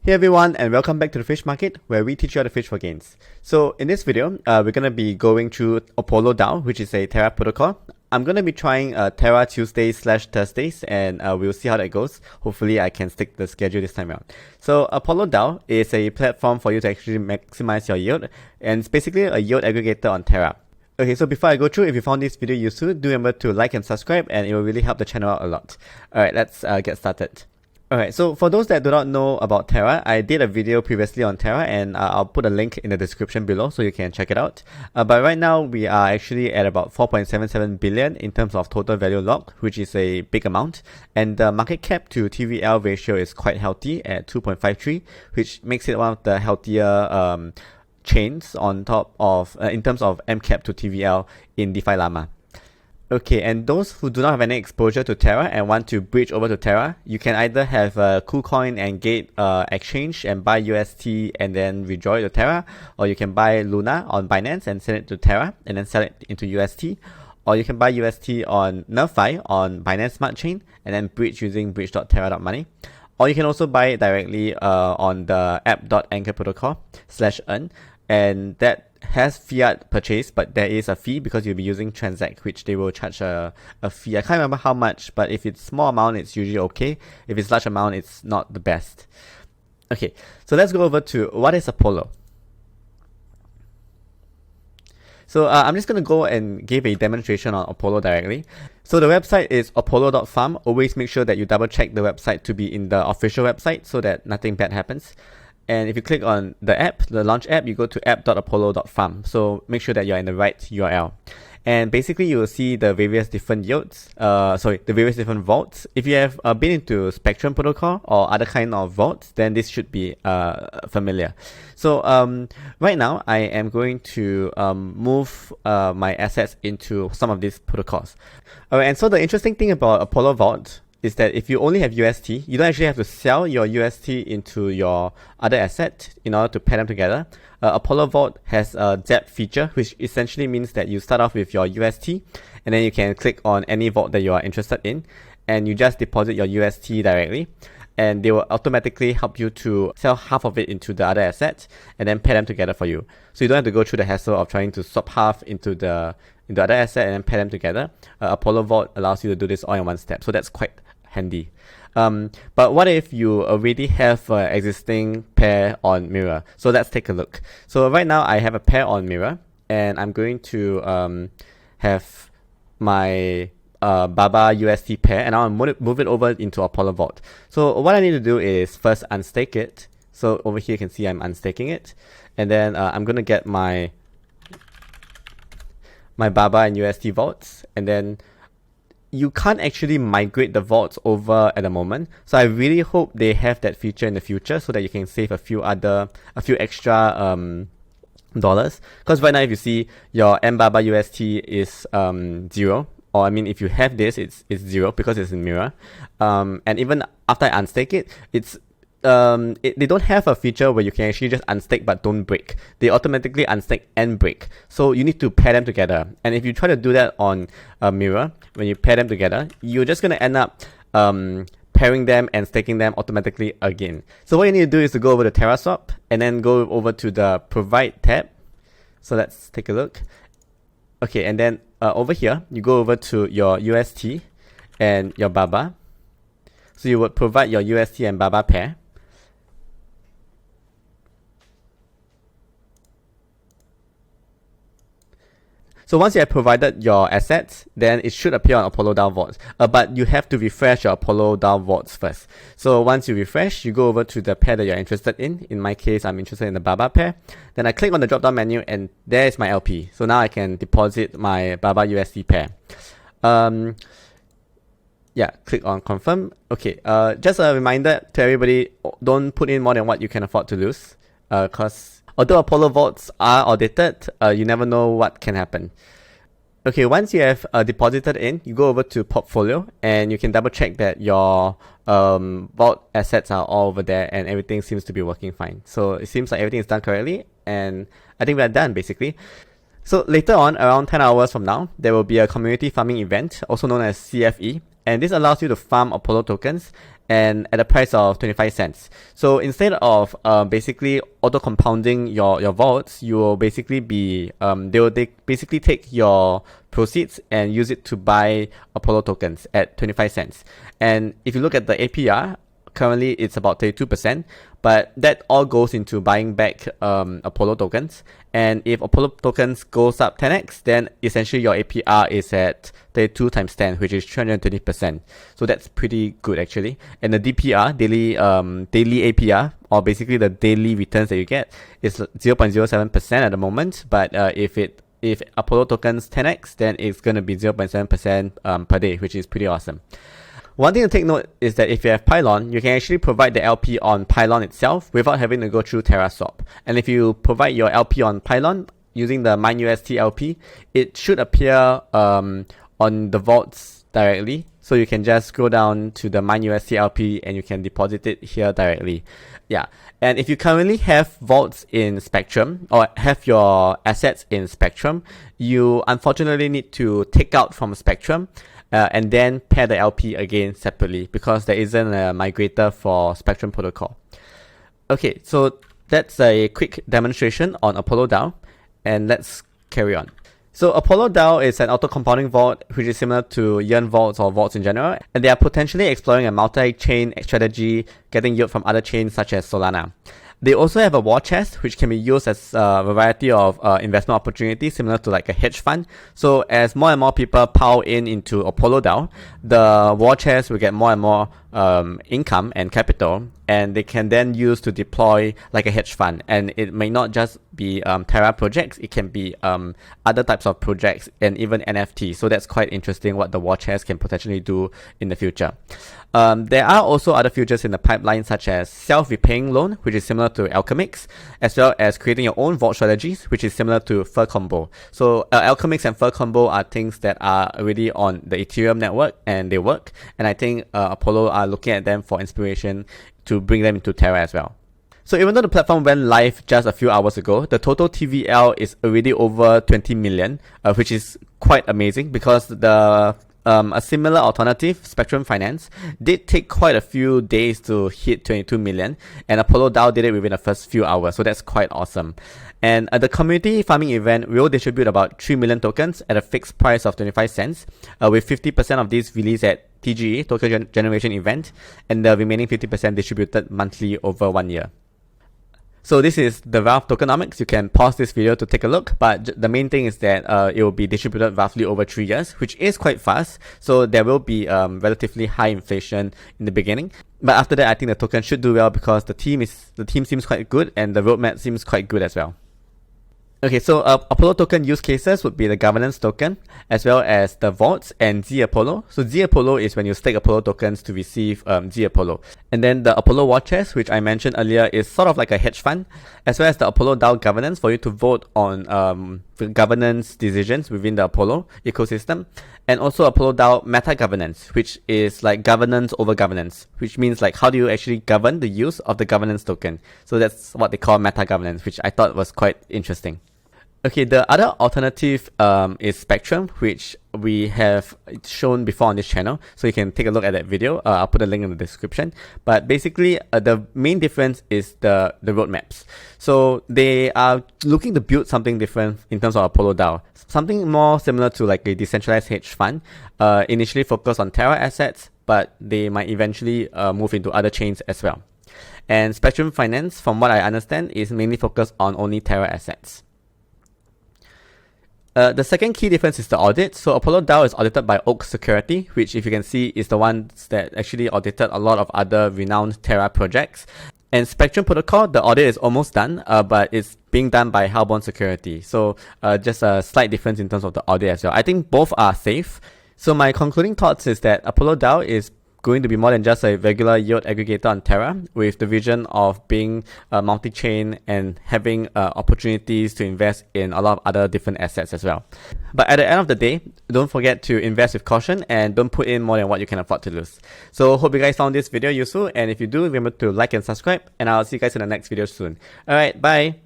Hey everyone, and welcome back to the Fish Market, where we teach you how to fish for gains. So in this video, we're going to be going through Apollo DAO, which is a Terra protocol. I'm going to be trying Terra Tuesday / Thursdays, and we'll see how that goes. Hopefully I can stick the schedule this time around. So Apollo DAO is a platform for you to actually maximize your yield, and it's basically a yield aggregator on Terra. Okay, so before I go through, if you found this video useful, do remember to like and subscribe, and it will really help the channel out a lot. Alright, let's get started. Alright, so for those that do not know about Terra, I did a video previously on Terra, and I'll put a link in the description below so you can check it out. But right now, we are actually at about 4.77 billion in terms of total value locked, which is a big amount. And the market cap to TVL ratio is quite healthy at 2.53, which makes it one of the healthier chains on top of, in terms of MCAP to TVL in DeFi Llama. Okay, and those who do not have any exposure to Terra and want to bridge over to Terra, you can either have a Kucoin and Gate exchange and buy UST and then withdraw it to Terra, or you can buy Luna on Binance and send it to Terra and then sell it into UST, or you can buy UST on NerFi on Binance Smart Chain and then bridge using bridge.terra.money. Or you can also buy it directly on the app.anchor protocol /earn, and that has fiat purchase, but there is a fee because you'll be using Transact, which they will charge a fee. I can't remember how much, but if it's small amount, it's usually okay. If it's large amount, it's not the best. Okay, so let's go over to what is Apollo. So I'm just going to go and give a demonstration on Apollo directly. So the website is apollo.farm. Always make sure that you double check the website to be in the official website so that nothing bad happens. And if you click on the app, the launch app, you go to app.apollo.farm. So make sure that you're in the right URL. And basically you will see the various different yields, the various different vaults. If you have been into Spectrum protocol or other kind of vaults, then this should be familiar. So right now I am going to move my assets into some of these protocols. Alright, and so the interesting thing about Apollo Vault is that if you only have UST, you don't actually have to sell your UST into your other asset in order to pair them together. Apollo Vault has a depth feature, which essentially means that you start off with your UST, and then you can click on any vault that you are interested in, and you just deposit your UST directly, and they will automatically help you to sell half of it into the other asset, and then pair them together for you. So you don't have to go through the hassle of trying to swap half into the other asset and then pair them together. Apollo Vault allows you to do this all in one step, so that's quite handy. But what if you already have an existing pair on Mirror? So let's take a look. So right now I have a pair on Mirror, and I'm going to have my Baba UST pair, and I'll move it over into Apollo Vault. So what I need to do is first unstake it. So over here you can see I'm unstaking it, and then I'm going to get my Baba and UST vaults, and then you can't actually migrate the vaults over at the moment. So I really hope they have that feature in the future so that you can save a few extra dollars. Because right now if you see your MBaba UST is 0, or I mean if you have this, it's 0 because it's in Mirror. And even after I unstake it, they don't have a feature where you can actually just unstake but don't break. They automatically unstake and break. So you need to pair them together. And if you try to do that on Mirror, when you pair them together, you're just going to end up pairing them and staking them automatically again. So what you need to do is to go over to Terraswap and then go over to the Provide tab. So let's take a look. Okay, and then over here, you go over to your UST and your Baba. So you would provide your UST and Baba pair. So once you have provided your assets, then it should appear on Apollo DAO Vaults. But you have to refresh your Apollo DAO Vaults first. So once you refresh, you go over to the pair that you're interested in. In my case, I'm interested in the Baba pair. Then I click on the drop-down menu, and there's my LP. So now I can deposit my Baba USD pair. Yeah, click on confirm. Okay, just a reminder to everybody, don't put in more than what you can afford to lose. Because although Apollo vaults are audited, you never know what can happen. Okay, once you have deposited in, you go over to portfolio and you can double check that your vault assets are all over there and everything seems to be working fine. So it seems like everything is done correctly, and I think we're done basically. So later on, around 10 hours from now, there will be a community farming event, also known as CFE. And this allows you to farm Apollo tokens and at a price of 25 cents. So instead of basically auto compounding your vaults, you will basically be they will basically take your proceeds and use it to buy Apollo tokens at 25 cents. And if you look at the APR, currently it's about 32%, but that all goes into buying back Apollo tokens. And if Apollo tokens goes up 10x, then essentially your APR is at 32 times 10, which is 320%. So that's pretty good actually. And the DPR, daily APR, or basically the daily returns that you get, is 0.07% at the moment. But if Apollo tokens 10x, then it's going to be 0.7% per day, which is pretty awesome. One thing to take note is that if you have Pylon, you can actually provide the LP on Pylon itself without having to go through Terraswap. And if you provide your LP on Pylon using the MINE-UST LP, it should appear on the vaults directly. So you can just scroll down to the MINE-UST LP and you can deposit it here directly. Yeah, and if you currently have vaults in Spectrum or have your assets in Spectrum, you unfortunately need to take out from Spectrum and then pair the LP again separately because there isn't a migrator for Spectrum protocol. Okay, so that's a quick demonstration on Apollo DAO, and let's carry on. So Apollo DAO is an auto-compounding vault which is similar to Yearn vaults or vaults in general, and they are potentially exploring a multi-chain strategy, getting yield from other chains such as Solana. They also have a war chest which can be used as a variety of investment opportunities similar to like a hedge fund. So as more and more people pile into Apollo DAO, the war chest will get more and more income and capital, and they can then use to deploy like a hedge fund. And it may not just be Terra projects, it can be other types of projects and even NFT. So that's quite interesting what the war chest can potentially do in the future. There are also other futures in the pipeline such as self-repaying loan, which is similar to Alchemix, as well as creating your own vault strategies, which is similar to Fur Combo. So Alchemix and Fur Combo are things that are already on the Ethereum network and they work. And I think Apollo are looking at them for inspiration to bring them into Terra as well. So even though the platform went live just a few hours ago, the total TVL is already over 20 million, which is quite amazing because a similar alternative, Spectrum Finance, did take quite a few days to hit 22 million, and Apollo DAO did it within the first few hours, so that's quite awesome. And the community farming event will distribute about 3 million tokens at a fixed price of 25 cents, with 50% of these released at TGE, Token Generation Event, and the remaining 50% distributed monthly over 1 year. So this is the Valve tokenomics. You can pause this video to take a look, but the main thing is that it will be distributed roughly over 3 years, which is quite fast. So there will be relatively high inflation in the beginning, but after that, I think the token should do well because the team seems quite good and the roadmap seems quite good as well. Okay, so Apollo token use cases would be the governance token, as well as the vaults and Z Apollo. So Z Apollo is when you stake Apollo tokens to receive Z Apollo. And then the Apollo war chest, which I mentioned earlier, is sort of like a hedge fund, as well as the Apollo DAO governance for you to vote on governance decisions within the Apollo ecosystem. And also Apollo DAO meta governance, which is like governance over governance, which means like how do you actually govern the use of the governance token. So that's what they call meta governance, which I thought was quite interesting. Okay, the other alternative is Spectrum, which we have shown before on this channel, so you can take a look at that video. I'll put a link in the description. But basically, the main difference is the roadmaps. So they are looking to build something different in terms of Apollo DAO, something more similar to like a decentralized hedge fund, initially focused on Terra assets, but they might eventually move into other chains as well. And Spectrum Finance, from what I understand, is mainly focused on only Terra assets. The second key difference is the audit. So Apollo DAO is audited by Oak Security, which if you can see is the ones that actually audited a lot of other renowned Terra projects. And Spectrum Protocol, the audit is almost done, but it's being done by Hellborn Security. So just a slight difference in terms of the audit as well. I think both are safe. So my concluding thoughts is that Apollo DAO is going to be more than just a regular yield aggregator on Terra, with the vision of being multi-chain and having opportunities to invest in a lot of other different assets as well. But at the end of the day, don't forget to invest with caution and don't put in more than what you can afford to lose. So hope you guys found this video useful, and if you do, remember to like and subscribe, and I'll see you guys in the next video soon. Alright, bye!